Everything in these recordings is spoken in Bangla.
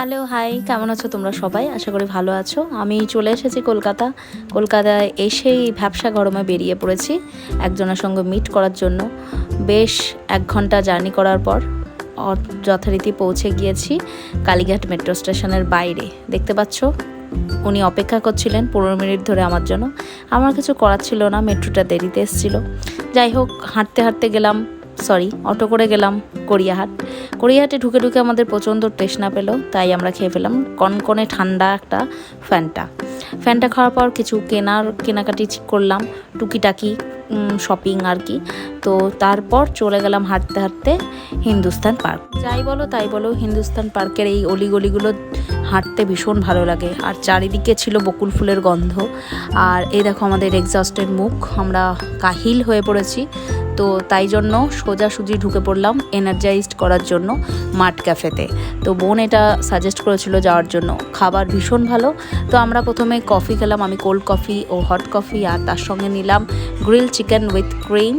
হ্যালো, হাই, কেমন আছো তোমরা সবাই? আশা করি ভালো আছো। আমি চলে এসেছি কলকাতায় এসেই ভ্যাপসা গরমে বেরিয়ে পড়েছি একজনের সঙ্গে মিট করার জন্য। বেশ 1 ঘন্টা জার্নি করার পর যথারীতি পৌঁছে গিয়েছি কালীঘাট মেট্রো স্টেশনের বাইরে। দেখতে পাচ্ছ উনি অপেক্ষা করছিলেন 15 মিনিট ধরে আমার জন্য। আমার কিছু করার ছিল না, মেট্রোটা দেরিতে এসেছিলো। যাই হোক, হাঁটতে হাঁটতে গেলাম, অটো করে গেলাম কড়িয়াহাটে ঢুকে আমাদের প্রচণ্ড তৃষ্ণা পেল, তাই আমরা খেয়ে ফেলাম কনকনে ঠান্ডা একটা ফ্যানটা খাওয়ার পর কিছু কেনাকাটি করলাম, টুকিটাকি শপিং আর কি। তো তারপর চলে গেলাম হাঁটতে হাঁটতে হিন্দুস্তান পার্ক। যাই বলো তাই বলো, হিন্দুস্তান পার্কের এই অলিগলিগুলো হাঁটতে ভীষণ ভালো লাগে। আর চারিদিকে ছিল বকুল ফুলের গন্ধ। আর এই দেখো আমাদের এক্সস্টের মুখ, আমরা কাহিল হয়ে পড়েছি। তো তাই জন্য সোজাসুজি ঢুকে পড়লাম এনার্জাইজড করার জন্য মার্ট ক্যাফেতে। তো বোন এটা সাজেস্ট করেছিল যাওয়ার জন্য, খাবার ভীষণ ভালো। তো আমরা প্রথমে কফি খেলাম, আমি কোল্ড কফি ও হট কফি, আর তার সঙ্গে নিলাম grill chicken with cream.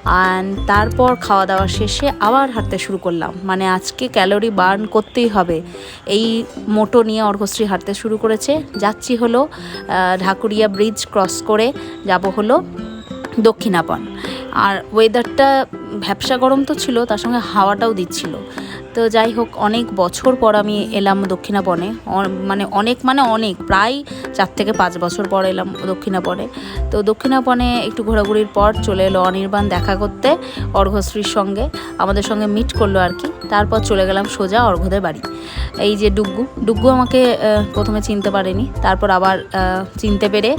And তারপর খাওয়া দাওয়া শেষে আবার হাঁটতে শুরু করলাম, মানে আজকে ক্যালোরি বার্ন করতেই হবে, এই মোটো নিয়ে অর্ঘশ্রী হাঁটতে শুরু করেছে। যাচ্ছি হলো ঢাকুরিয়া ব্রিজ ক্রস করে যাব হলো দক্ষিণাপন। আর ওয়েদারটা ভ্যাপসা গরম তো ছিল, তার সঙ্গে হাওয়াটাও দিচ্ছিল। তো যাই হোক, অনেক বছর পর আমি এলাম দক্ষিণাপনে, অনেক প্রায় 4 থেকে 5 বছর পর এলাম দক্ষিণাপনে। তো দক্ষিণাপনে একটু ঘোরাঘুরির পর চলে এলো অনির্বাণ দেখা করতে অর্ঘশ্রীর সঙ্গে, আমাদের সঙ্গে মিট করলো আর কি। তারপর চলে গেলাম সোজা অর্ঘদের বাড়ি। এই যে ডুগ্গু আমাকে প্রথমে চিনতে পারেনি, তারপর আবার চিনতে পেরে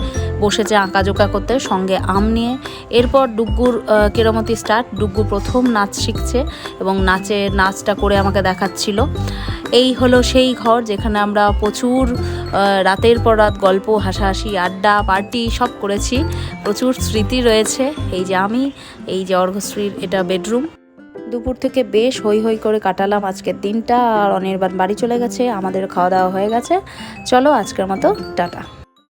বসেছে আঁকাজোকা করতে, সঙ্গে আম নিয়ে। এরপর ডুগ্গুর কেরামতি স্টার্ট। ডুগ্গু প্রথম নাচ শিখছে এবং নাচটা করে আমাকে দেখাচ্ছিল। এই হলো সেই ঘর যেখানে আমরা প্রচুর রাতের পর রাত গল্প, হাসাহাসি, আড্ডা, পার্টি সব করেছি। প্রচুর স্মৃতি রয়েছে। এই যে অর্ঘশ্রীর এটা বেডরুম। দুপুর থেকে বেশ হই হই করে কাটালাম আজকের দিনটা। আর অনির্বাণ বাড়ি চলে গেছে, আমাদের খাওয়া দাওয়া হয়ে গেছে। চলো আজকের মতো টাটা।